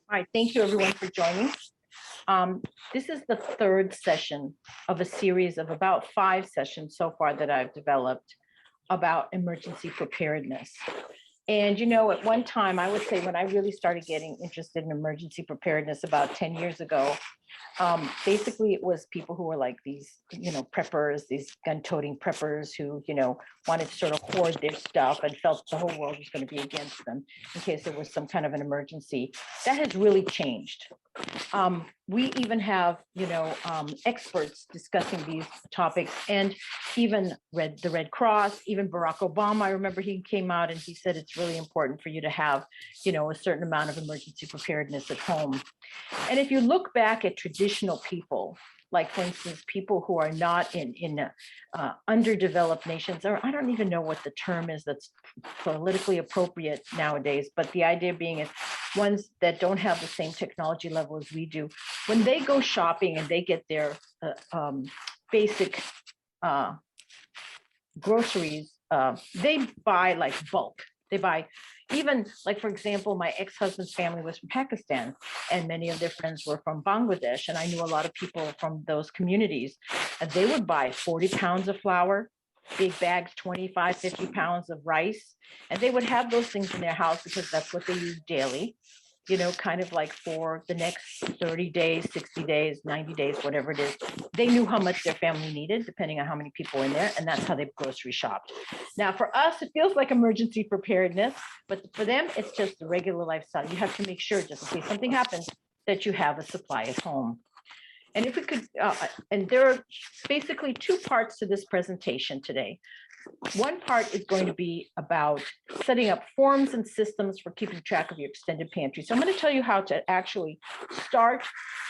All right, thank you everyone for joining. This is the third session of a series of about 5 sessions so far that I've developed about emergency preparedness. And at one time, I would say when I really started getting interested in emergency preparedness about 10 years ago, basically it was people who were like these, preppers, these gun-toting preppers who, wanted to sort of hoard their stuff and felt the whole world was going to be against them in case there was some kind of an emergency. That has really changed. We even have, experts discussing these topics, and even the Red Cross, even Barack Obama. I remember he came out and he said it's really important for you to have, a certain amount of emergency preparedness at home. And if you look back at traditional people, like for instance, people who are not in underdeveloped nations, or I don't even know what the term is that's politically appropriate nowadays, but the idea being is ones that don't have the same technology level as we do, when they go shopping and they get their basic groceries, they buy like bulk. They buy, even like, for example, my ex-husband's family was from Pakistan and many of their friends were from Bangladesh. And I knew a lot of people from those communities, and they would buy 40 pounds of flour, big bags, 25, 50 pounds of rice. And they would have those things in their house because that's what they use daily, kind of like for the next 30 days, 60 days, 90 days, whatever it is. They knew how much their family needed, depending on how many people were in there, and that's how they grocery shopped. Now, for us, it feels like emergency preparedness, but for them, it's just a regular lifestyle. You have to make sure, just in case something happens, that you have a supply at home. And if we could, and there are basically 2 parts to this presentation today. One part is going to be about setting up forms and systems for keeping track of your extended pantry. So I'm going to tell you how to actually start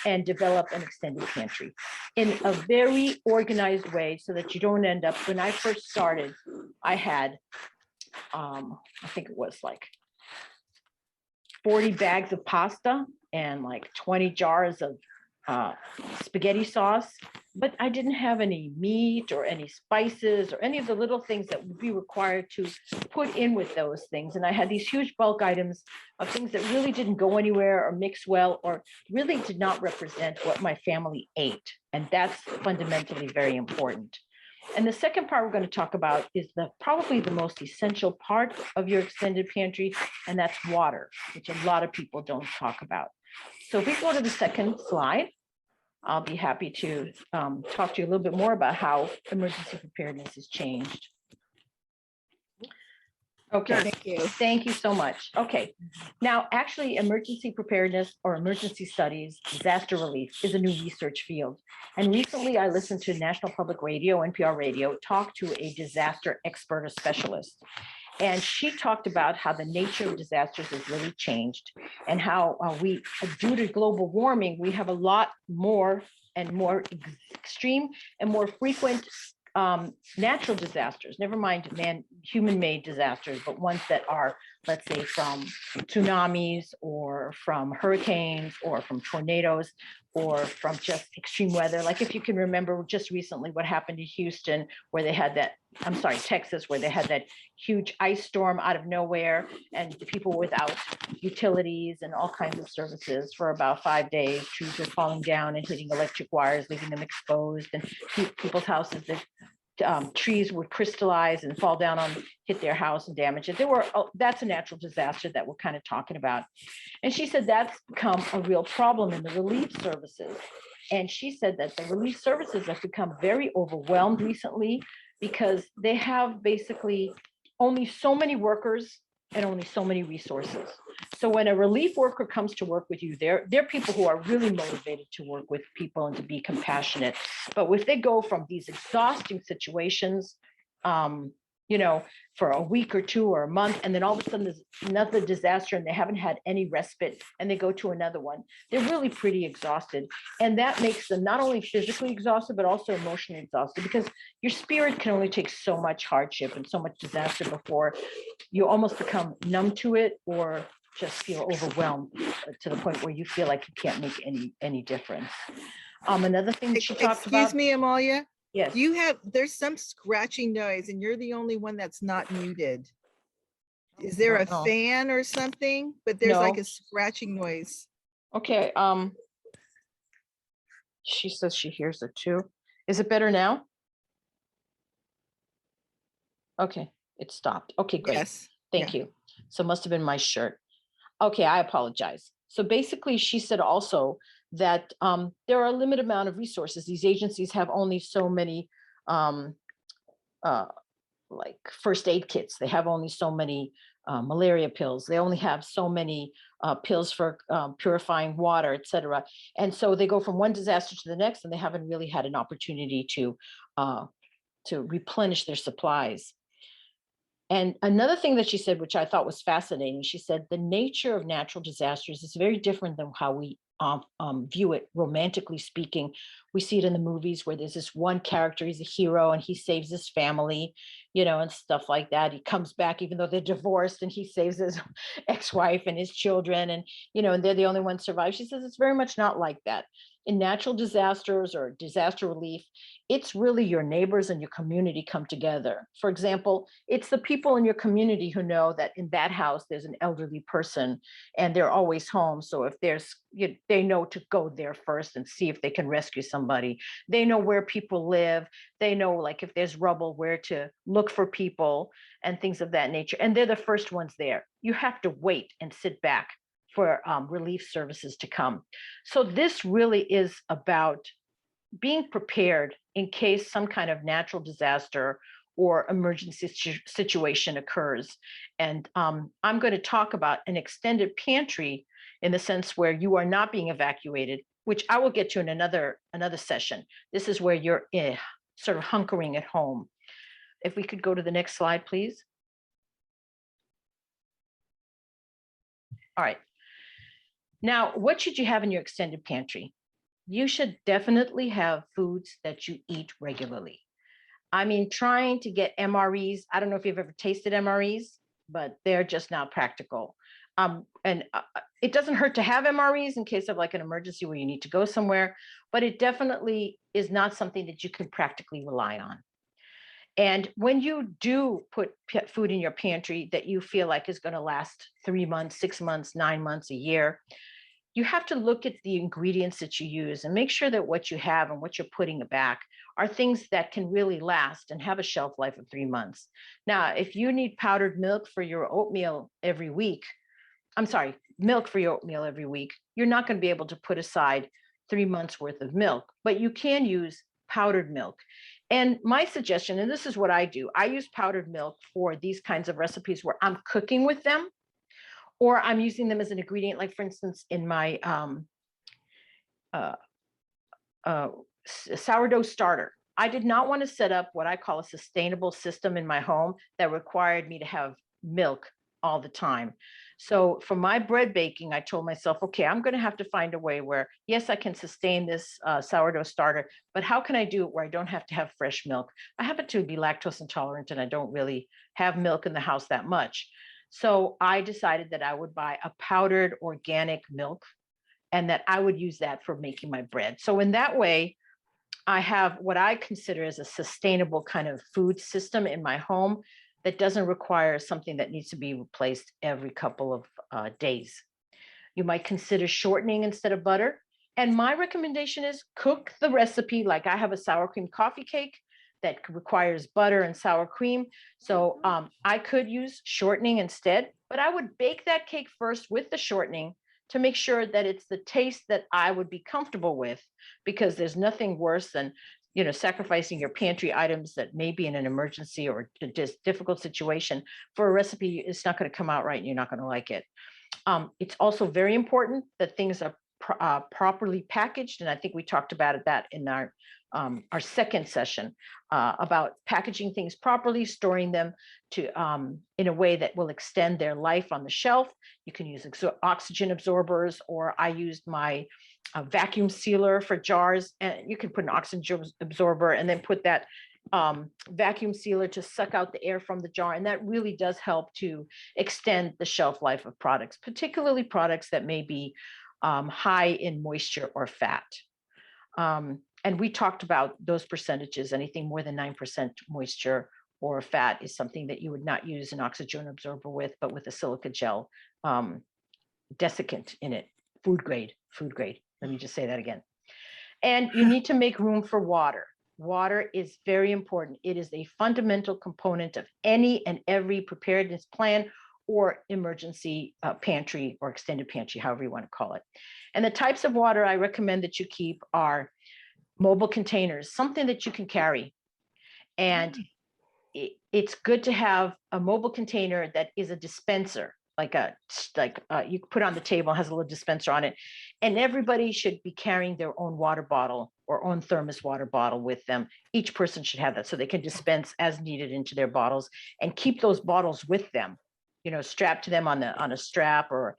and develop an extended pantry in a very organized way so that you don't end up, when I first started, I had, I think it was like 40 bags of pasta and like 20 jars of spaghetti sauce, but I didn't have any meat or any spices or any of the little things that would be required to put in with those things. And I had these huge bulk items of things that really didn't go anywhere or mix well, or really did not represent what my family ate. And that's fundamentally very important. And the second part we're going to talk about is probably the most essential part of your extended pantry, and that's water, which a lot of people don't talk about. So if we go to the second slide, I'll be happy to talk to you a little bit more about how emergency preparedness has changed. Okay, thank you so much. Okay, now actually emergency preparedness or emergency studies, disaster relief is a new research field. And recently I listened to National Public Radio, NPR radio, talk to a disaster expert or specialist. And she talked about how the nature of disasters has really changed, and how due to global warming, we have a lot more and more extreme and more frequent natural disasters, never mind human-made disasters, but ones that are, let's say, from tsunamis or from hurricanes or from tornadoes or from just extreme weather. Like if you can remember just recently what happened to Houston, where they had that, Texas, where they had that huge ice storm out of nowhere, and the people without utilities and all kinds of services for about 5 days, trees were falling down and hitting electric wires, leaving them exposed, and people's houses that trees would crystallize and fall down hit their house and damage it. That's a natural disaster that we're kind of talking about. And she said that's become a real problem in the relief services. And she said that the relief services have become very overwhelmed recently because they have basically only so many workers and only so many resources. So when a relief worker comes to work with you, they're people who are really motivated to work with people and to be compassionate. But if they go from these exhausting situations, for a week or 2 or a month, and then all of a sudden there's another disaster and they haven't had any respite, and they go to another one, they're really pretty exhausted. And that makes them not only physically exhausted, but also emotionally exhausted, because your spirit can only take so much hardship and so much disaster before you almost become numb to it, or just feel overwhelmed to the point where you feel like you can't make any difference. Another thing that she talked about. Excuse me, Amalia. Yes. There's some scratching noise and you're the only one that's not muted. Is there a fan or something? But there's like a scratching noise. Okay, she says she hears it too. Is it better now? Okay, it stopped. Okay, great. Yes. Thank you. So it must have been my shirt. Okay, I apologize. So basically, she said also that there are a limited amount of resources. These agencies have only so many um, uh, like first aid kits. They have only so many malaria pills. They only have so many pills for purifying water, et cetera. And so they go from one disaster to the next, and they haven't really had an opportunity uh, to replenish their supplies. And another thing that she said, which I thought was fascinating, she said the nature of natural disasters is very different than how we view it, romantically speaking. We see it in the movies where there's this one character, he's a hero and he saves his family, and stuff like that. He comes back even though they're divorced and he saves his ex-wife and his children and they're the only one survive. She says it's very much not like that. In natural disasters or disaster relief, it's really your neighbors and your community come together. For example, it's the people in your community who know that in that house there's an elderly person and they're always home. So if they know to go there first and see if they can rescue somebody. They know where people live. They know, like, if there's rubble, where to look for people and things of that nature. And they're the first ones there. You have to wait and sit back for relief services to come. So this really is about being prepared in case some kind of natural disaster or emergency situation occurs. And I'm going to talk about an extended pantry in the sense where you are not being evacuated, which I will get to in another session. This is where you're sort of hunkering at home. If we could go to the next slide, please. All right. Now, what should you have in your extended pantry? You should definitely have foods that you eat regularly. I mean, trying to get MREs, I don't know if you've ever tasted MREs, but they're just not practical. And it doesn't hurt to have MREs in case of like an emergency where you need to go somewhere, but it definitely is not something that you can practically rely on. And when you do put food in your pantry that you feel like is going to last 3 months, 6 months, 9 months, a year, you have to look at the ingredients that you use and make sure that what you have and what you're putting back are things that can really last and have a shelf life of 3 months. Now, if you need powdered milk for your oatmeal every week, milk for your oatmeal every week, you're not going to be able to put aside 3 months worth of milk, but you can use powdered milk. And my suggestion, and this is what I do, I use powdered milk for these kinds of recipes where I'm cooking with them or I'm using them as an ingredient, like for instance, in my uh, sourdough starter. I did not want to set up what I call a sustainable system in my home that required me to have milk all the time. So for my bread baking, I told myself, okay, I'm going to have to find a way where, yes, I can sustain this sourdough starter, but how can I do it where I don't have to have fresh milk? I happen to be lactose intolerant and I don't really have milk in the house that much. So I decided that I would buy a powdered organic milk and that I would use that for making my bread. So in that way, I have what I consider as a sustainable kind of food system in my home that doesn't require something that needs to be replaced every couple of days. You might consider shortening instead of butter. And my recommendation is cook the recipe. Like I have a sour cream coffee cake that requires butter and sour cream. So I could use shortening instead, but I would bake that cake first with the shortening to make sure that it's the taste that I would be comfortable with, because there's nothing worse than sacrificing your pantry items that may be in an emergency or a difficult situation for a recipe. It's not going to come out right and you're not going to like it. It's also very important that things are properly packaged, and I think we talked about that in our second session about packaging things properly, storing them in a way that will extend their life on the shelf. You can use oxygen absorbers, or I used my vacuum sealer for jars, and you can put an oxygen absorber and then put that vacuum sealer to suck out the air from the jar. And that really does help to extend the shelf life of products, particularly products that may be high in moisture or fat. And we talked about those percentages. Anything more than 9% moisture or fat is something that you would not use an oxygen absorber with, but with a silica gel desiccant in it, food grade. Let me just say that again. And you need to make room for water. Water is very important. It is a fundamental component of any and every preparedness plan or emergency pantry or extended pantry, however you want to call it. And the types of water I recommend that you keep are mobile containers, something that you can carry. And it's good to have a mobile container that is a dispenser, like you put on the table, has a little dispenser on it. And everybody should be carrying their own water bottle or own thermos water bottle with them. Each person should have that so they can dispense as needed into their bottles and keep those bottles with them, strapped to them on a strap or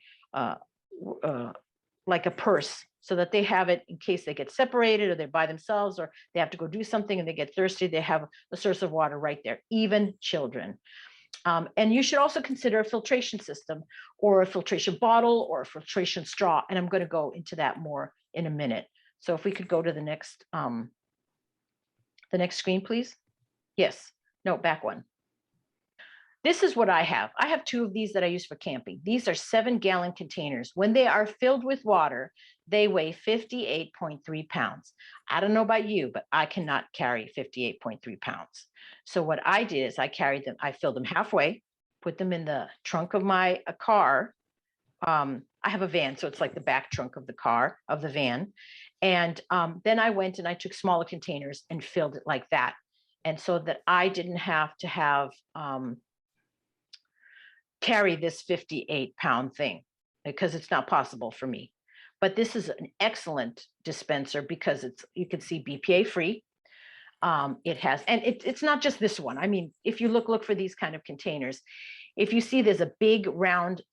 like a purse, so that they have it in case they get separated or they're by themselves or they have to go do something and they get thirsty. They have a source of water right there, even children. And you should also consider a filtration system or a filtration bottle or a filtration straw. And I'm going to go into that more in a minute. So if we could go to the next screen, please. Yes, no, back one. This is what I have. I have 2 of these that I use for camping. These are 7-gallon containers. When they are filled with water, they weigh 58.3 pounds. I don't know about you, but I cannot carry 58.3 pounds. So what I did is I filled them halfway, put them in the trunk of my car. I have a van, so it's like the back trunk of the van. And then I went and I took smaller containers and filled it like that. And so that I didn't have to have carry this 58-pound thing, because it's not possible for me. But this is an excellent dispenser because you can see BPA free. It has, and it's not just this one. I mean, if you look for these kind of containers, if you see there's a big round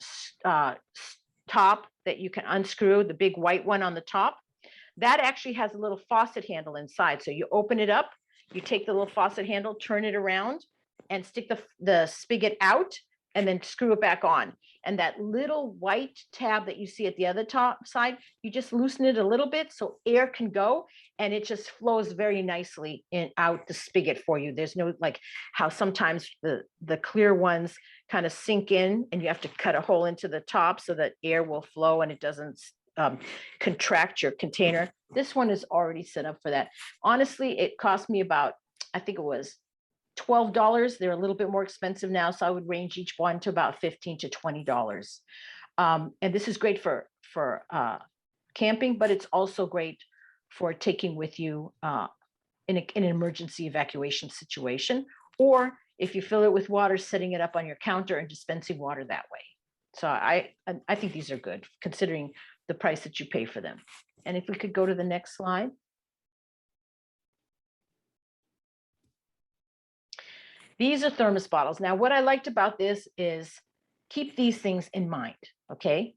top that you can unscrew, the big white one on the top, that actually has a little faucet handle inside. So you open it up, you take the little faucet handle, turn it around, and stick the spigot out, and then screw it back on. And that little white tab that you see at the other top side, you just loosen it a little bit so air can go, and it just flows very nicely out the spigot for you. There's no, like how sometimes the clear ones kind of sink in and you have to cut a hole into the top so that air will flow and it doesn't contract your container. This one is already set up for that. Honestly, it cost me about, I think it was $12. They're a little bit more expensive now, so I would range each one to about $15 to $20. And this is great for camping, but it's also great for taking with you in an emergency evacuation situation, or if you fill it with water, setting it up on your counter and dispensing water that way. So I think these are good considering the price that you pay for them. And if we could go to the next slide. These are thermos bottles. Now, what I liked about this is keep these things in mind, okay?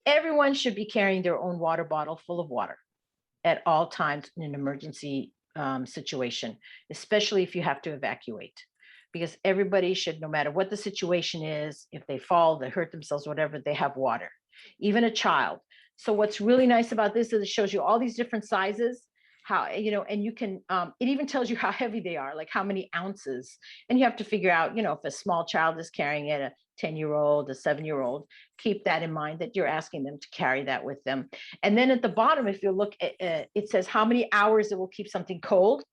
Everyone should be carrying their own water bottle full of water at all times in an emergency situation, especially if you have to evacuate, because everybody should, no matter what the situation is, if they fall, they hurt themselves, whatever, they have water, even a child. So what's really nice about this is it shows you all these different sizes, how, and you can, it even tells you how heavy they are, like how many ounces. And you have to figure out, if a small child is carrying it, a 10-year-old, a 7-year-old, keep that in mind that you're asking them to carry that with them. And then at the bottom, if you look at it says how many hours it will keep something cold,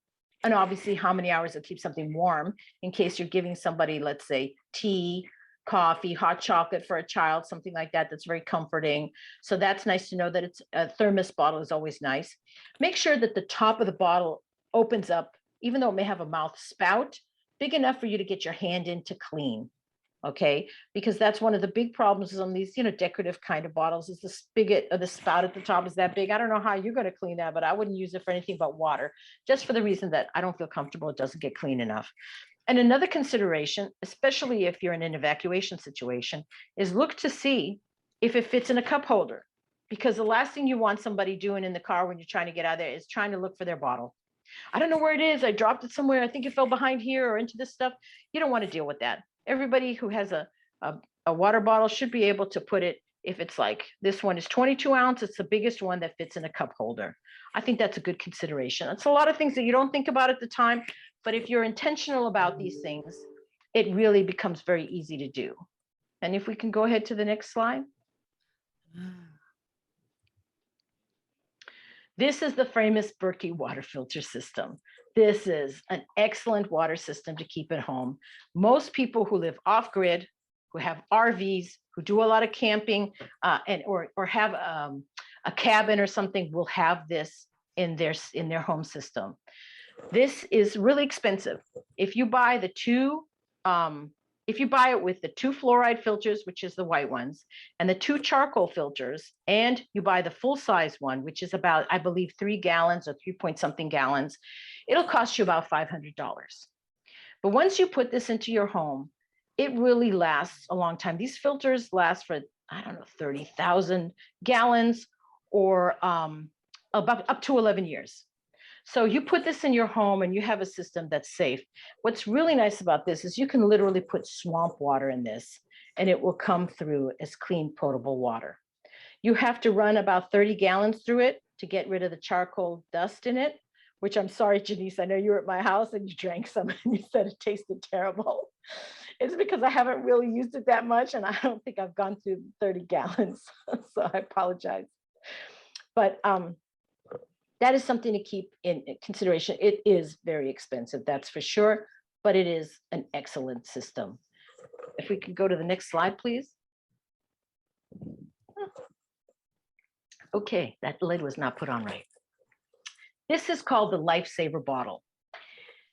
and obviously how many hours it'll keep something warm in case you're giving somebody, let's say, tea, coffee, hot chocolate for a child, something like that, that's very comforting. So that's nice to know that it's a thermos bottle is always nice. Make sure that the top of the bottle opens up, even though it may have a mouth spout, big enough for you to get your hand in to clean. Okay, because that's one of the big problems on these, decorative kind of bottles is the spigot or the spout at the top is that big. I don't know how you're going to clean that, but I wouldn't use it for anything but water, just for the reason that I don't feel comfortable. It doesn't get clean enough. And another consideration, especially if you're in an evacuation situation, is look to see if it fits in a cup holder, because the last thing you want somebody doing in the car when you're trying to get out of there is trying to look for their bottle. I don't know where it is. I dropped it somewhere. I think it fell behind here or into this stuff. You don't want to deal with that. Everybody who has a water bottle should be able to put it, if it's like this one is 22 ounce, it's the biggest one that fits in a cup holder. I think that's a good consideration. It's a lot of things that you don't think about at the time, but if you're intentional about these things, it really becomes very easy to do. And if we can go ahead to the next slide. This is the famous Berkey water filter system. This is an excellent water system to keep at home. Most people who live off grid, who have RVs, who do a lot of camping, or have a cabin or something, will have this in their home system. This is really expensive. If you buy the two, if you buy it with the 2 fluoride filters, which is the white ones, and the 2 charcoal filters, and you buy the full size one, which is about, I believe, 3 gallons or 3 point something gallons, it'll cost you about $500. But once you put this into your home, it really lasts a long time. These filters last for, I don't know, 30,000 gallons, or about up to 11 years. So you put this in your home and you have a system that's safe. What's really nice about this is you can literally put swamp water in this and it will come through as clean, potable water. You have to run about 30 gallons through it to get rid of the charcoal dust in it, which I'm sorry, Janice, I know you were at my house and you drank some and you said it tasted terrible. It's because I haven't really used it that much and I don't think I've gone through 30 gallons. So I apologize. But that is something to keep in consideration. It is very expensive, that's for sure, but it is an excellent system. If we could go to the next slide, please. Okay, that lid was not put on right. This is called the Lifesaver bottle.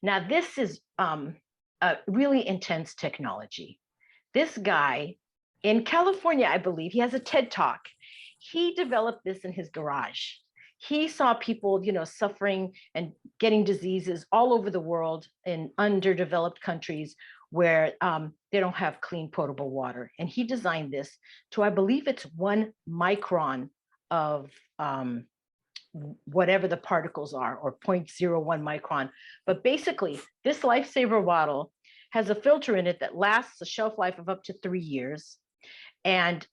Now, this is a really intense technology. This guy in California, I believe, he has a TED Talk. He developed this in his garage. He saw people, suffering and getting diseases all over the world in underdeveloped countries where they don't have clean, potable water. And he designed this to, I believe it's 1 micron of whatever the particles are, or 0.01 micron. But basically, this Lifesaver bottle has a filter in it that lasts a shelf life of up to 3 years. And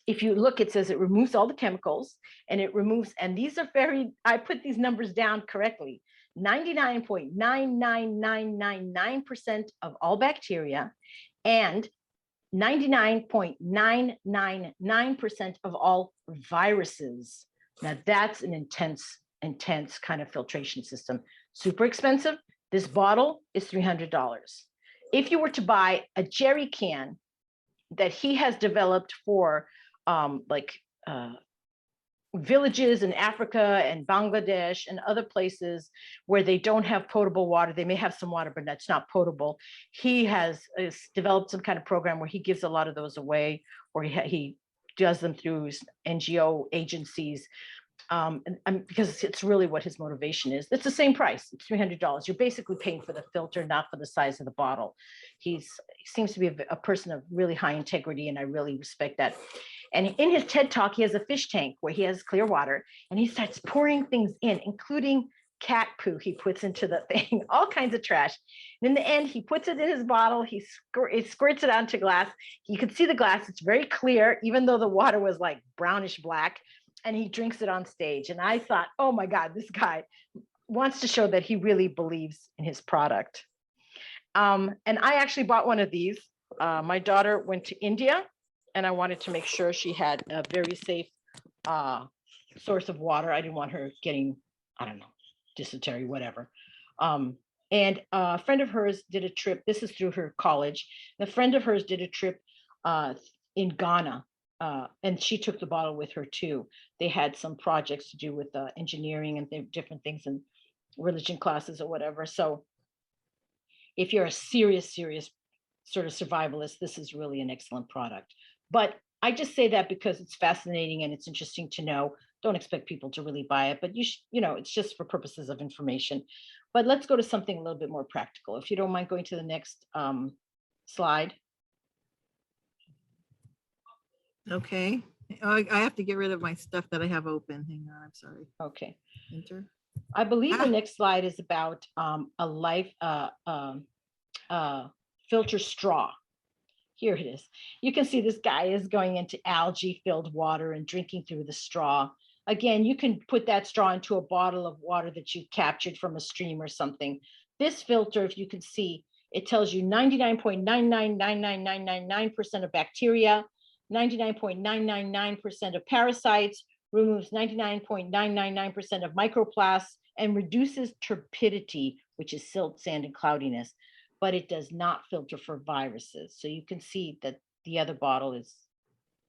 if you look, it says it removes all the chemicals, and it removes, and these are I put these numbers down correctly, 99.99999% of all bacteria and 99.999% of all viruses. Now that's an intense kind of filtration system. Super expensive. This bottle is $300. If you were to buy a jerry can that he has developed for villages in Africa and Bangladesh and other places where they don't have potable water. They may have some water, but that's not potable. He has developed some kind of program where he gives a lot of those away, or he does them through his NGO agencies. Because it's really what his motivation is. It's the same price. It's $300. You're basically paying for the filter, not for the size of the bottle. He seems to be a person of really high integrity, and I really respect that. And in his TED Talk, he has a fish tank where he has clear water, and he starts pouring things in, including cat poo he puts into the thing, all kinds of trash. And in the end, he puts it in his bottle. He squirts it onto glass. You can see the glass. It's very clear, even though the water was like brownish black. And he drinks it on stage. And I thought, oh my God, this guy wants to show that he really believes in his product. And I actually bought one of these. My daughter went to India, and I wanted to make sure she had a very safe source of water. I didn't want her getting, I don't know, dysentery, whatever. And a friend of hers did a trip. This is through her college. A friend of hers did a trip in Ghana. And she took the bottle with her too. They had some projects to do with engineering and different things and religion classes or whatever. So if you're a serious sort of survivalist, this is really an excellent product. But I just say that because it's fascinating and it's interesting to know. Don't expect people to really buy it, but it's just for purposes of information. But let's go to something a little bit more practical. If you don't mind going to the next slide. Okay. I have to get rid of my stuff that I have open. Hang on, I'm sorry. Okay. Enter. I believe the next slide is about a filter straw. Here it is. You can see this guy is going into algae-filled water and drinking through the straw. Again, you can put that straw into a bottle of water that you captured from a stream or something. This filter, if you can see, it tells you 99.9999999% of bacteria, 99.999% of parasites, removes 99.999% of microplasts, and reduces turbidity, which is silt, sand, and cloudiness, but it does not filter for viruses. So you can see that the other bottle is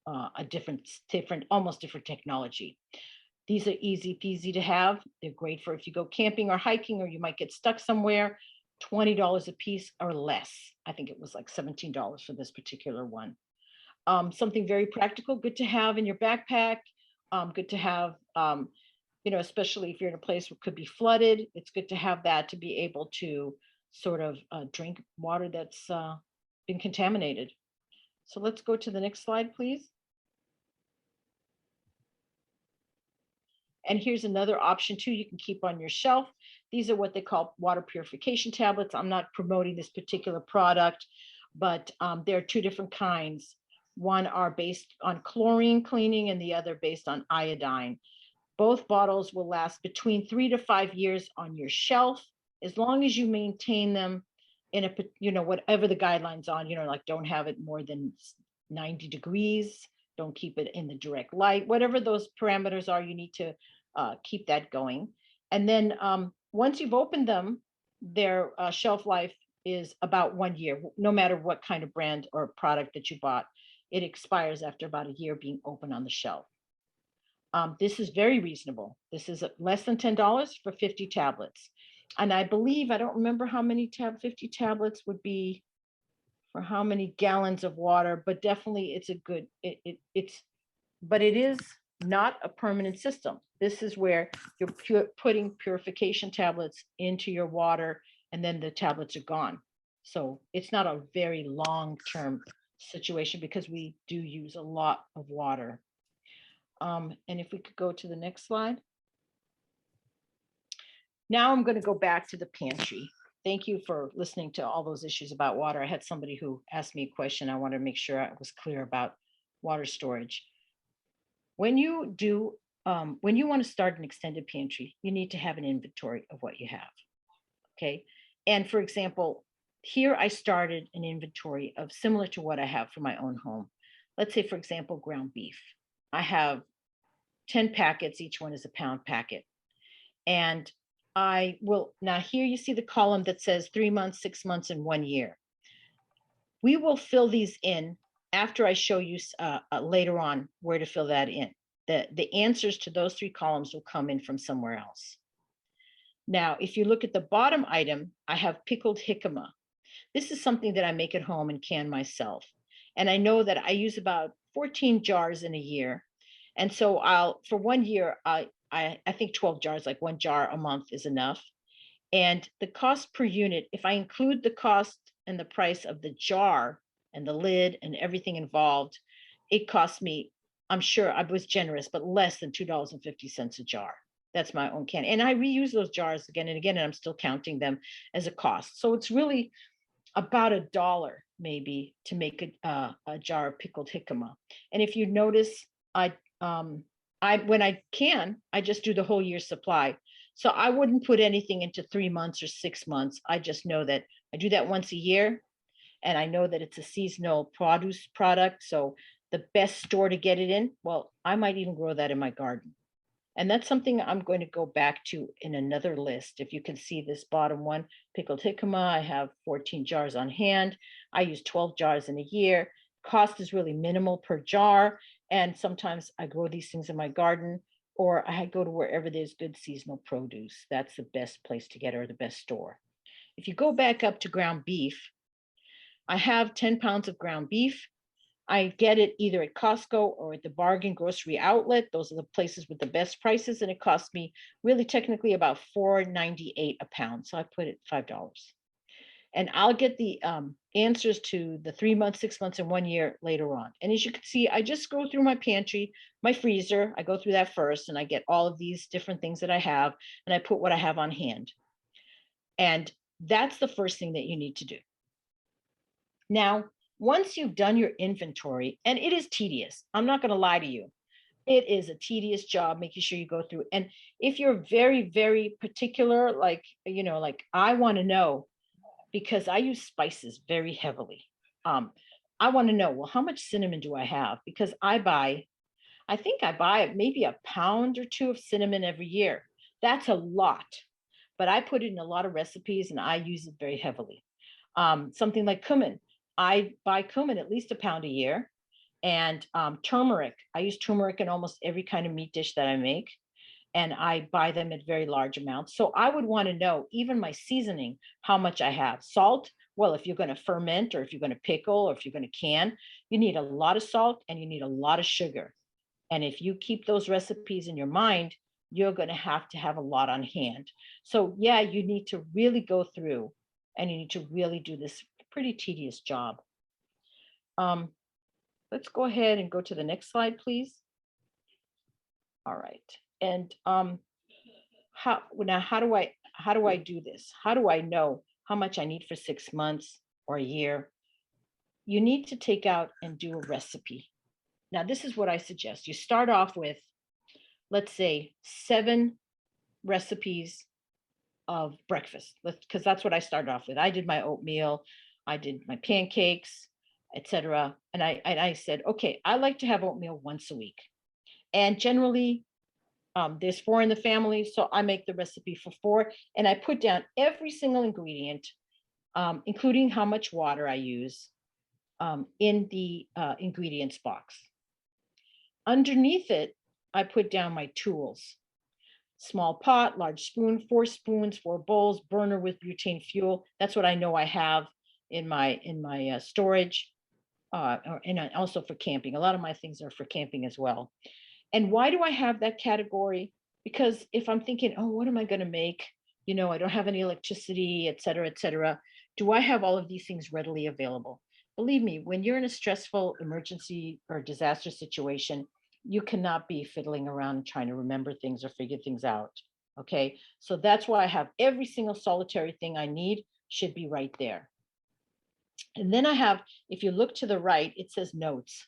a different, almost different technology. These are easy peasy to have. They're great for if you go camping or hiking, or you might get stuck somewhere. $20 a piece or less. I think it was like $17 for this particular one. Something very practical, good to have in your backpack. Good to have, especially if you're in a place where it could be flooded. It's good to have that to be able to sort of drink water that's been contaminated. So let's go to the next slide, please. And here's another option too, you can keep on your shelf. These are what they call water purification tablets. I'm not promoting this particular product, but there are two different kinds. One are based on chlorine cleaning and the other based on iodine. Both bottles will last between 3 to 5 years on your shelf, as long as you maintain them in a, whatever the guidelines on, like don't have it more than 90 degrees, don't keep it in the direct light, whatever those parameters are, you need to keep that going. And then once you've opened them, their shelf life is about 1 year, no matter what kind of brand or product that you bought. It expires after about a year being open on the shelf. This is very reasonable. This is less than $10 for 50 tablets. And I believe, I don't remember how many 50 tablets would be for how many gallons of water, but definitely it's a good, but it is not a permanent system. This is where you're putting purification tablets into your water and then the tablets are gone. So it's not a very long-term situation because we do use a lot of water. And if we could go to the next slide. Now I'm going to go back to the pantry. Thank you for listening to all those issues about water. I had somebody who asked me a question. I wanted to make sure I was clear about water storage. When you want to start an extended pantry, you need to have an inventory of what you have. Okay. And for example, here I started an inventory of similar to what I have for my own home. Let's say, for example, ground beef. I have 10 packets, each one is a pound packet. And I will, now here you see the column that says 3 months, 6 months, and 1 year. We will fill these in after I show you later on where to fill that in. The answers to those 3 columns will come in from somewhere else. Now, if you look at the bottom item, I have pickled jicama. This is something that I make at home and can myself. And I know that I use about 14 jars in a year. And so for 1 year, I think 12 jars, like 1 jar a month is enough. And the cost per unit, if I include the cost and the price of the jar and the lid and everything involved, it cost me, I'm sure I was generous, but less than $2.50 a jar. That's my own can. And I reuse those jars again and again, and I'm still counting them as a cost. So it's really about $1 maybe to make a jar of pickled jicama. And if you notice, when I can, I just do the whole year's supply. So I wouldn't put anything into 3 months or 6 months. I just know that I do that once a year. And I know that it's a seasonal produce product. So the best store to get it in, well, I might even grow that in my garden. And that's something I'm going to go back to in another list. If you can see this bottom one, pickled jicama, I have 14 jars on hand. I use 12 jars in a year. Cost is really minimal per jar. And sometimes I grow these things in my garden, or I go to wherever there's good seasonal produce. That's the best place to get it, or the best store. If you go back up to ground beef, I have 10 pounds of ground beef. I get it either at Costco or at the bargain grocery outlet. Those are the places with the best prices. And it costs me really technically about $4.98 a pound. So I put it $5. And I'll get the answers to the 3 months, 6 months, and 1 year later on. And as you can see, I just go through my pantry, my freezer. I go through that first, and I get all of these different things that I have, and I put what I have on hand. And that's the first thing that you need to do. Now, once you've done your inventory, and it is tedious, I'm not going to lie to you. It is a tedious job making sure you go through. And if you're very, very particular, like I want to know, because I use spices very heavily. I want to know, well, how much cinnamon do I have? Because I I think I buy maybe a pound or two of cinnamon every year. That's a lot, but I put it in a lot of recipes and I use it very heavily. Something like cumin. I buy cumin at least a pound a year. And turmeric. I use turmeric in almost every kind of meat dish that I make. And I buy them at very large amounts. So I would want to know, even my seasoning, how much I have. Salt, well, if you're going to ferment or if you're going to pickle or if you're going to can, you need a lot of salt and you need a lot of sugar. And if you keep those recipes in your mind, you're going to have a lot on hand. So, yeah, you need to really go through and you need to really do this pretty tedious job. Um, let's go ahead and go to the next slide, please. All right. And how do I do this? How do I know how much I need for 6 months or a year? You need to take out and do a recipe. Now, this is what I suggest. You start off with, let's say, 7 recipes of breakfast, because that's what I started off with. I did my oatmeal, I did my pancakes, etc. And I said, okay, I like to have oatmeal once a week. And generally, there's 4 in the family, so I make the recipe for 4, and I put down every single ingredient, including how much water I use, in the ingredients box. Underneath it, I put down my tools: small pot, large spoon, 4 spoons, 4 bowls, burner with butane fuel. That's what I know I have in my storage, and also for camping. A lot of my things are for camping as well. And why do I have that category? Because if I'm thinking, oh, what am I going to make? I don't have any electricity, et cetera, et cetera. Do I have all of these things readily available? Believe me, when you're in a stressful emergency or disaster situation, you cannot be fiddling around trying to remember things or figure things out. Okay. So that's why I have every single solitary thing I need should be right there. And then I have, if you look to the right, it says notes.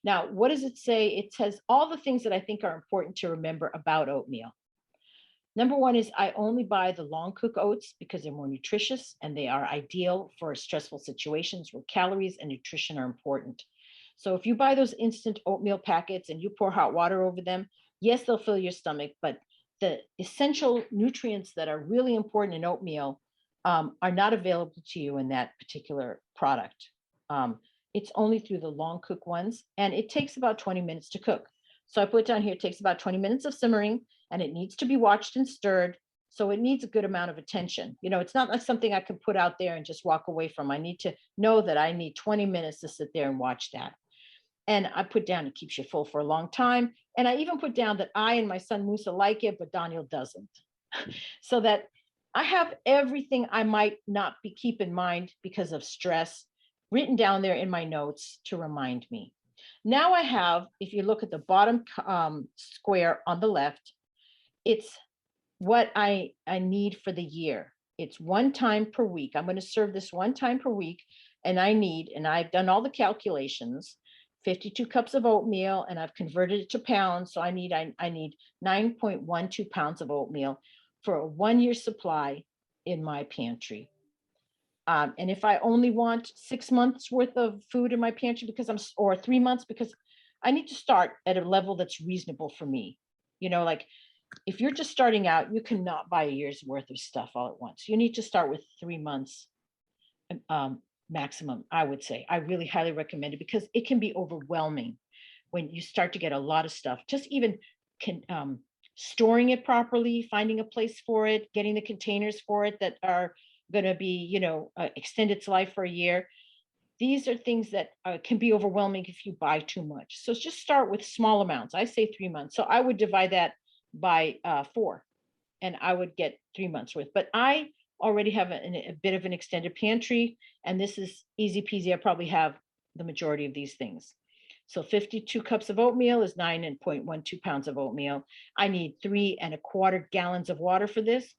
Now, what does it say? It says all the things that I think are important to remember about oatmeal. Number 1 is I only buy the long cook oats because they're more nutritious and they are ideal for stressful situations where calories and nutrition are important. So if you buy those instant oatmeal packets and you pour hot water over them, yes, they'll fill your stomach, but the essential nutrients that are really important in oatmeal are not available to you in that particular product. It's only through the long cook ones, and it takes about 20 minutes to cook. So I put down here, it takes about 20 minutes of simmering, and it needs to be watched and stirred. So it needs a good amount of attention. It's not like something I can put out there and just walk away from. I need to know that I need 20 minutes to sit there and watch that. And I put down it keeps you full for a long time. And I even put down that I and my son Musa like it, but Daniel doesn't. So that I have everything I might not keep in mind because of stress written down there in my notes to remind me. Now I have, if you look at the bottom square on the left, it's what I need for the year. It's 1 time per week. I'm going to serve this 1 time per week. And I've done all the calculations, 52 cups of oatmeal, and I've converted it to pounds. So I need 9.12 pounds of oatmeal for a 1-year supply in my pantry. And if I only want 6 months worth of food in my pantry or 3 months, because I need to start at a level that's reasonable for me. Like if you're just starting out, you cannot buy a year's worth of stuff all at once. You need to start with 3 months maximum, I would say. I really highly recommend it because it can be overwhelming when you start to get a lot of stuff. Just even storing it properly, finding a place for it, getting the containers for it that are going to be, extend its life for a year. These are things that can be overwhelming if you buy too much. So just start with small amounts. I say 3 months. So I would divide that by 4 and I would get 3 months worth. But I already have a bit of an extended pantry, and this is easy peasy. I probably have the majority of these things. So 52 cups of oatmeal is 9.12 pounds of oatmeal. I need 3¼ gallons of water for this.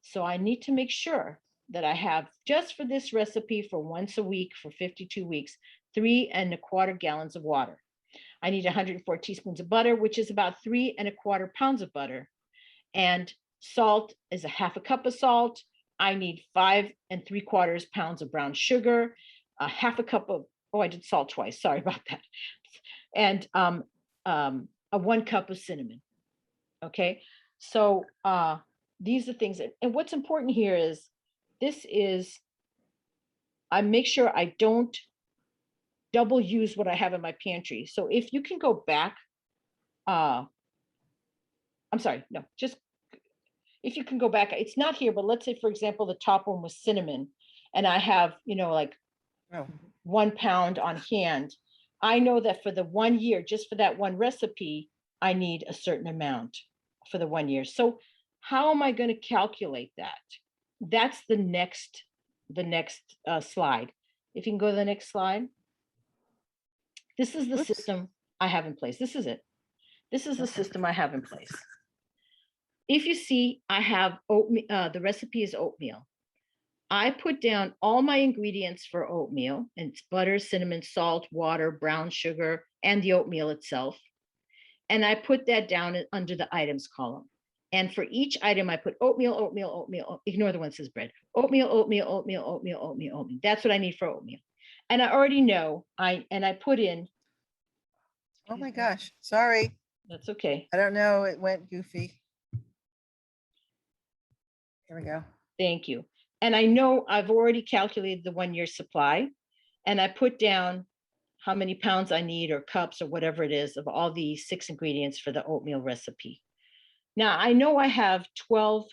So I need to make sure that I have, just for this recipe for once a week for 52 weeks, 3¼ gallons of water. I need 104 teaspoons of butter, which is about 3¼ pounds of butter. And salt is a 1/2 cup of salt. I need 5¾ pounds of brown sugar, a 1/2 cup of, I did salt twice. Sorry about that. And 1 cup of cinnamon. Okay, so these are things, and what's important here is this is, I make sure I don't double use what I have in my pantry. So if you can go back, I'm sorry, no, just if you can go back, it's not here, but let's say, for example, the top one was cinnamon, and I have, like Oh, 1 pound on hand. I know that for the 1 year, just for that one recipe, I need a certain amount for the 1 year. So how am I going to calculate that? That's the next slide. If you can go to the next slide. This is the Oops. system I have in place. This is it. This is the Okay. system I have in place. If you see, I have oatmeal, the recipe is oatmeal. I put down all my ingredients for oatmeal, and it's butter, cinnamon, salt, water, brown sugar, and the oatmeal itself. And I put that down under the items column. And for each item, I put oatmeal, oatmeal, oatmeal. Ignore the one that says bread. Oatmeal, oatmeal, oatmeal, oatmeal, oatmeal, oatmeal. That's what I need for oatmeal. And I already know, I put in. Oh my gosh, sorry. That's okay. I don't know, it went goofy. Here we go. Thank you. And I know I've already calculated the 1 year supply, and I put down how many pounds I need, or cups, or whatever it is, of all the 6 ingredients for the oatmeal recipe. Now I know I have 12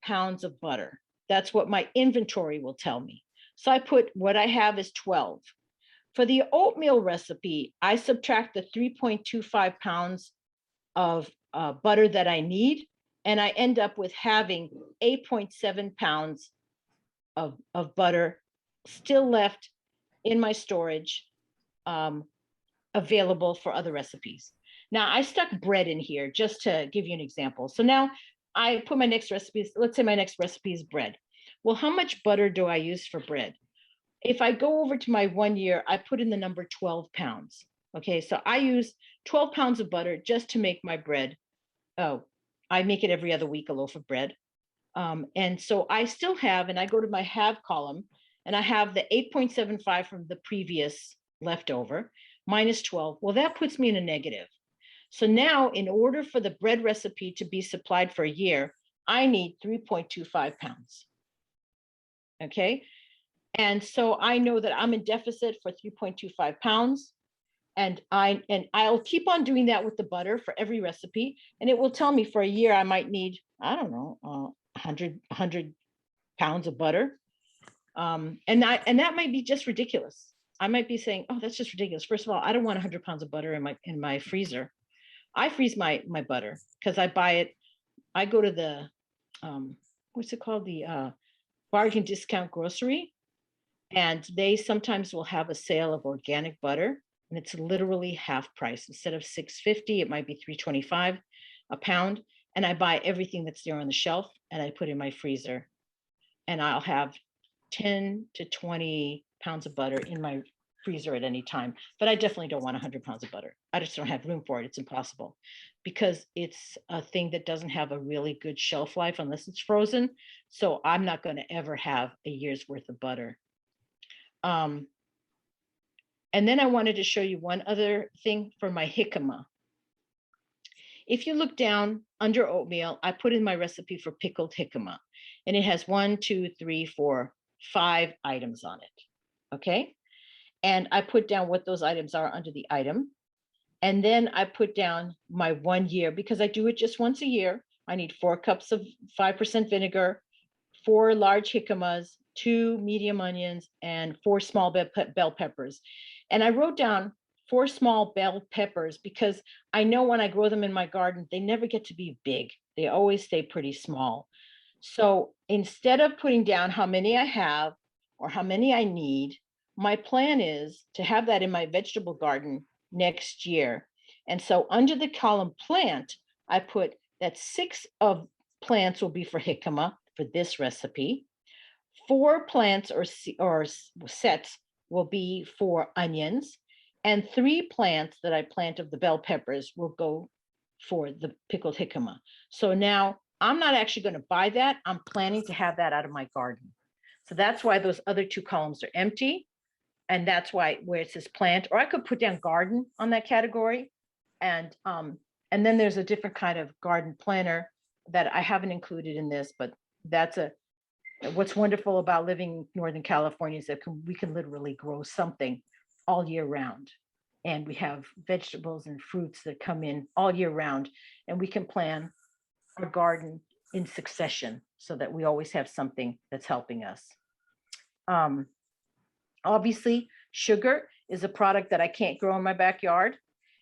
pounds of butter. That's what my inventory will tell me. So I put what I have is 12. For the oatmeal recipe, I subtract the 3.25 pounds of butter that I need, and I end up with having 8.7 pounds of butter still left in my storage, available for other recipes. Now I stuck bread in here just to give you an example. So now I put my next recipe, let's say my next recipe is bread. Well, how much butter do I use for bread? If I go over to my 1 year, I put in the number 12 pounds. Okay, so I use 12 pounds of butter just to make my bread. Oh, I make it every other week, a loaf of bread. And so I still have, and I go to my have column, and I have the 8.75 from the previous leftover minus 12. Well, that puts me in a negative. So now, in order for the bread recipe to be supplied for a year, I need 3.25 pounds. Okay. And so I know that I'm in deficit for 3.25 pounds. And I'll keep on doing that with the butter for every recipe. And it will tell me for a year, I might need, I don't know, 100 pounds of butter. And that might be just ridiculous. I might be saying, oh, that's just ridiculous. First of all, I don't want 100 pounds of butter in my freezer. I freeze my butter because I buy it. I go to the, what's it called? The bargain discount grocery. And they sometimes will have a sale of organic butter, and it's literally half price. Instead of $6.50, it might be $3.25 a pound. And I buy everything that's there on the shelf, and I put in my freezer. And I'll have 10 to 20 pounds of butter in my freezer at any time. But I definitely don't want 100 pounds of butter. I just don't have room for it. It's impossible, because it's a thing that doesn't have a really good shelf life unless it's frozen. So I'm not going to ever have a year's worth of butter. And then I wanted to show you one other thing for my jicama. If you look down under oatmeal, I put in my recipe for pickled jicama, and it has 1, 2, 3, 4, 5 items on it. Okay. And I put down what those items are under the item. And then I put down my 1 year, because I do it just once a year. I need 4 cups of 5% vinegar, 4 large jicamas, 2 medium onions, and 4 small bell peppers. And I wrote down 4 small bell peppers because I know when I grow them in my garden, they never get to be big. They always stay pretty small. So instead of putting down how many I have or how many I need, my plan is to have that in my vegetable garden next year. And so under the column plant, I put that 6 of plants will be for jicama for this recipe. 4 plants or sets will be for onions, and 3 plants that I plant of the bell peppers will go for the pickled jicama. So now I'm not actually going to buy that. I'm planning to have that out of my garden. So that's why those other 2 columns are empty. And that's why where it says plant, or I could put down garden on that category. And And then there's a different kind of garden planter that I haven't included in this, but that's what's wonderful about living in Northern California is that we can literally grow something all year round. And we have vegetables and fruits that come in all year round, and we can plan our garden in succession so that we always have something that's helping us. Obviously, sugar is a product that I can't grow in my backyard.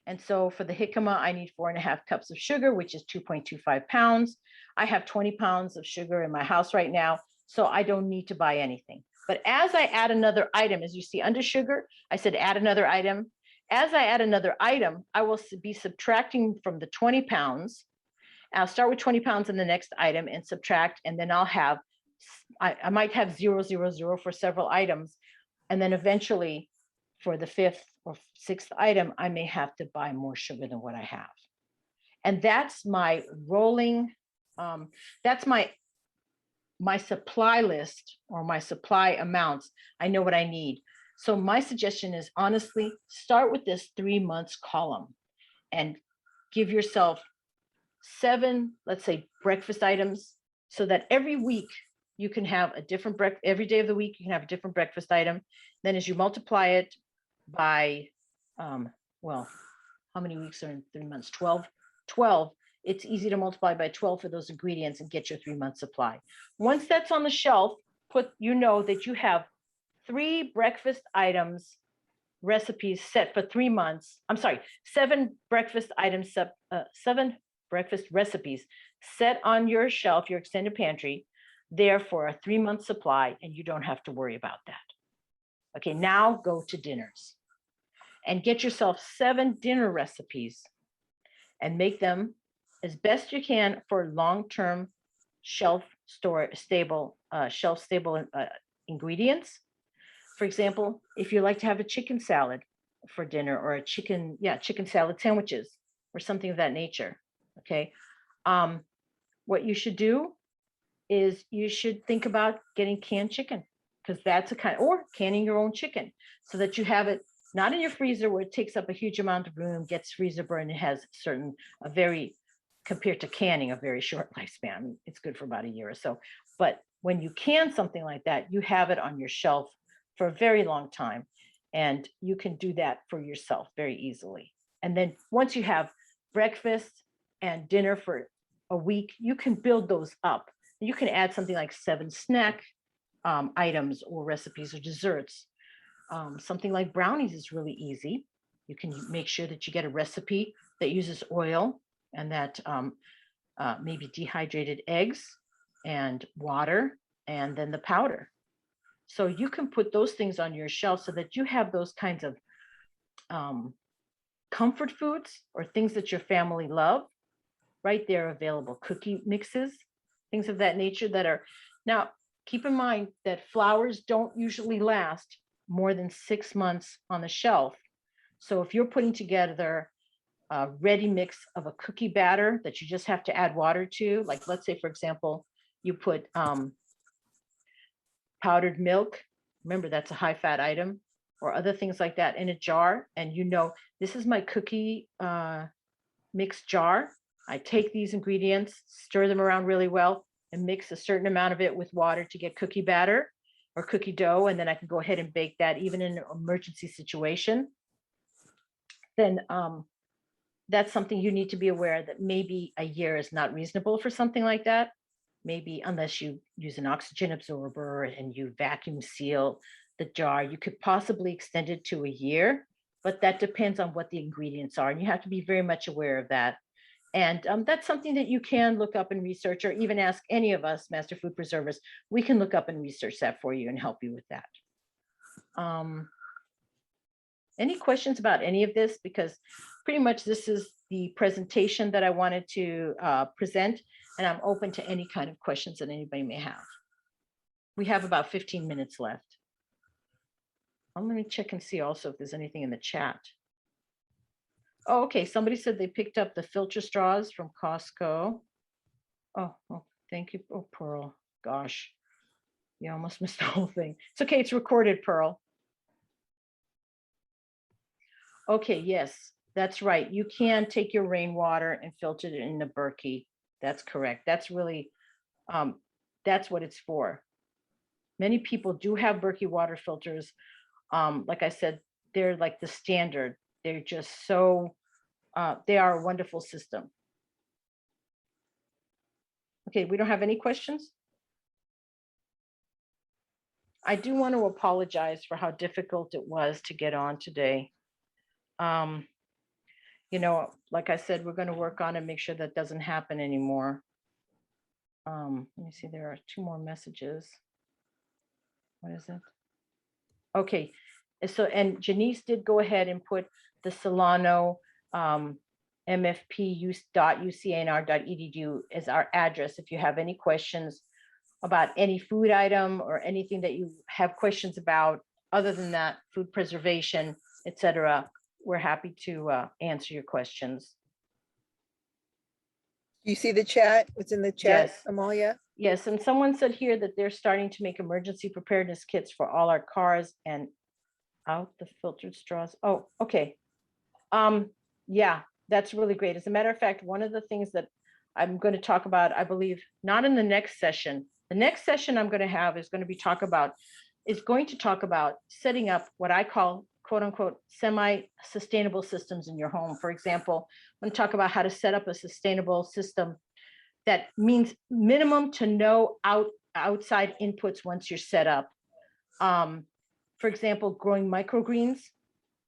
And so for the jicama, I need 4.5 cups of sugar, which is 2.25 pounds. I have 20 pounds of sugar in my house right now, so I don't need to buy anything. But as I add another item, as you see under sugar, I said add another item. As I add another item, I will be subtracting from the 20 pounds. I'll start with 20 pounds in the next item and subtract, and then I'll have, I might have 0, 0, 0 for several items. And then eventually for the 5th or 6th item, I may have to buy more sugar than what I have. And that's my rolling, that's my supply list or my supply amounts. I know what I need. So my suggestion is honestly, start with this 3 months column and give yourself 7, let's say, breakfast items, so that every week you can have a different breakfast. Every day of the week you can have a different breakfast item. Then as you multiply it by, well, how many weeks are in 3 months? 12. It's easy to multiply by 12 for those ingredients and get your 3 month supply. Once that's on the shelf, you know that you have 3 breakfast items recipes set for 3 months. I'm sorry, 7 breakfast items, 7 breakfast recipes set on your shelf, your extended pantry, there for a 3 month supply, and you don't have to worry about that. Okay, now go to dinners and get yourself 7 dinner recipes and make them as best you can for long-term shelf-stable ingredients. For example, if you like to have a chicken salad for dinner, or a chicken salad sandwiches or something of that nature, okay? What you should do is you should think about getting canned chicken, because that's or canning your own chicken so that you have it not in your freezer where it takes up a huge amount of room, gets freezer burn, and has compared to canning, a very short lifespan. I mean, it's good for about a year or so. But when you can something like that, you have it on your shelf for a very long time, and you can do that for yourself very easily. And then once you have breakfast and dinner for a week, you can build those up. You can add something like 7 snack items or recipes or desserts. Something like brownies is really easy. You can make sure that you get a recipe that uses oil and that maybe dehydrated eggs and water, and then the powder. So you can put those things on your shelf so that you have those kinds of comfort foods or things that your family love right there available. Cookie mixes, things of that nature that are, now keep in mind that flours don't usually last more than 6 months on the shelf. So if you're putting together a ready mix of a cookie batter that you just have to add water to, like let's say, for example, you put powdered milk, remember that's a high fat item, or other things like that in a jar, and you know, this is my cookie mix jar. I take these ingredients, stir them around really well, and mix a certain amount of it with water to get cookie batter or cookie dough, and then I can go ahead and bake that even in an emergency situation. Then that's something you need to be aware that maybe a year is not reasonable for something like that. Maybe unless you use an oxygen absorber and you vacuum seal the jar, you could possibly extend it to a year, but that depends on what the ingredients are. And you have to be very much aware of that. And that's something that you can look up and research, or even ask any of us master food preservers. We can look up and research that for you and help you with that. Any questions about any of this? Because pretty much this is the presentation that I wanted to present, and I'm open to any kind of questions that anybody may have. We have about 15 minutes left. I'm going to check and see also if there's anything in the chat. Oh, okay. Somebody said they picked up the filter straws from Costco. Oh, thank you. Oh, Pearl. Gosh, you almost missed the whole thing. It's okay. It's recorded, Pearl. Okay, yes. That's right. You can take your rainwater and filter it in the Berkey. That's correct. That's really, that's what it's for. Many people do have Berkey water filters. Like I said, they're like the standard. They're just so, they are a wonderful system. Okay, we don't have any questions? I do want to apologize for how difficult it was to get on today. You know, like I said, we're going to work on it, make sure that doesn't happen anymore. Let me see, there are 2 more messages. What is it? Okay, so, and Janice did go ahead and put the Solano mfp.ucnr.edu as our address. If you have any questions about any food item or anything that you have questions about, other than that, food preservation, etc., we're happy to answer your questions. You see the chat? What's in the chat, Yes. Amalia? Yes, and someone said here that they're starting to make emergency preparedness kits for all our cars and out the filtered straws. Oh, okay. Yeah, that's really great. As a matter of fact, one of the things that I'm going to talk about, I believe, not in the next session. The next session I'm going to have is going to talk about setting up what I call quote unquote semi-sustainable systems in your home. For example, I'm going to talk about how to set up a sustainable system that means minimum to no outside inputs once you're set up. For example, growing microgreens,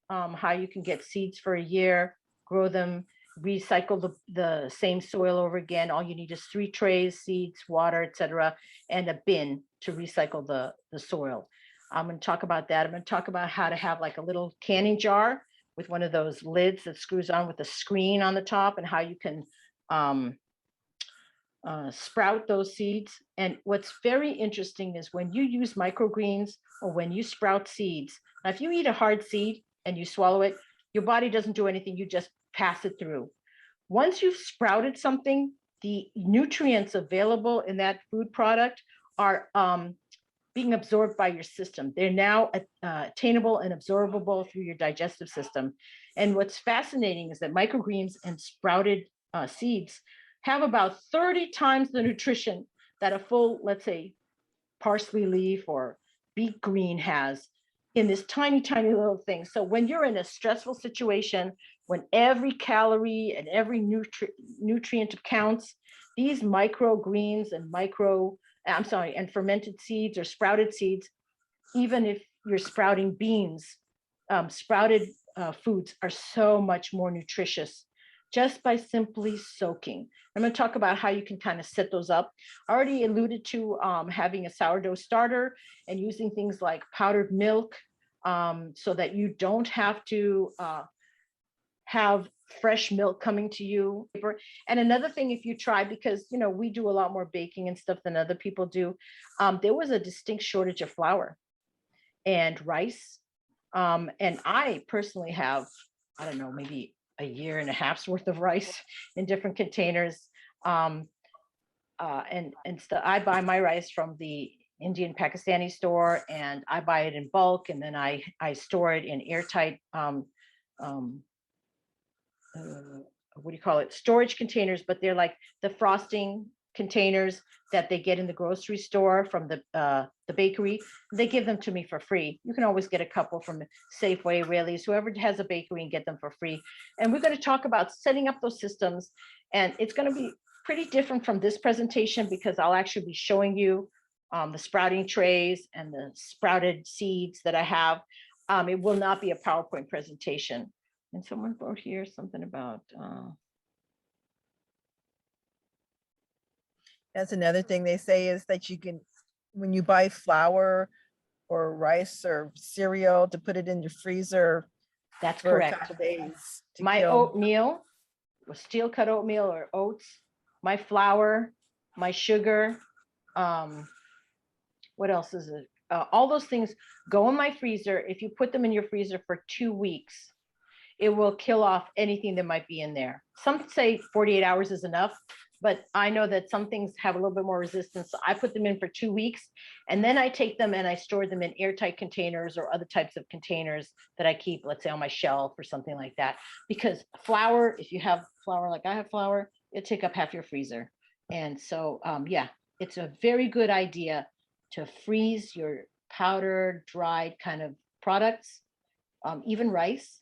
how you can get seeds for a year, grow them, recycle the same soil over again. All you need is 3 trays, seeds, water, etc., and a bin to recycle the soil. I'm going to talk about that. I'm going to talk about how to have like a little canning jar with one of those lids that screws on with a screen on the top, and how you can sprout those seeds. And what's very interesting is when you use microgreens or when you sprout seeds. Now, if you eat a hard seed and you swallow it, your body doesn't do anything. You just pass it through. Once you've sprouted something, the nutrients available in that food product are being absorbed by your system. They're now attainable and absorbable through your digestive system. And what's fascinating is that microgreens and sprouted seeds have about 30 times the nutrition that a full, let's say, parsley leaf or beet green has in this tiny, tiny little thing. So when you're in a stressful situation, when every calorie and every nutrient counts, these microgreens and fermented seeds or sprouted seeds, even if you're sprouting beans, sprouted foods are so much more nutritious just by simply soaking. I'm going to talk about how you can kind of set those up. I already alluded to having a sourdough starter and using things like powdered milk so that you don't have to have fresh milk coming to you. And another thing, if you try, because you know we do a lot more baking and stuff than other people do, there was a distinct shortage of flour and rice. And I personally have, I don't know, maybe a year and a half's worth of rice in different containers. And I buy my rice from the Indian Pakistani store, and I buy it in bulk, and then I store it in airtight what do you call it, storage containers, but they're like the frosting containers that they get in the grocery store from the bakery. They give them to me for free. You can always get a couple from Safeway, Raley's, whoever has a bakery, and get them for free. And we're going to talk about setting up those systems, and it's going to be pretty different from this presentation because I'll actually be showing you the sprouting trays and the sprouted seeds that I have. It will not be a PowerPoint presentation. And someone wrote here something about That's another thing they say is that you can, when you buy flour or rice or cereal, to put it in your freezer that's for correct. a couple days. to My kill- oatmeal, was steel cut oatmeal or oats, my flour, my sugar, what else is it? All those things go in my freezer. If you put them in your freezer for 2 weeks, it will kill off anything that might be in there. Some say 48 hours is enough, but I know that some things have a little bit more resistance. So I put them in for 2 weeks, and then I take them and I store them in airtight containers or other types of containers that I keep, let's say on my shelf or something like that. Because flour, if you have flour like I have flour, it'll take up half your freezer. And so, yeah, it's a very good idea to freeze your powdered, dried kind of products, even rice.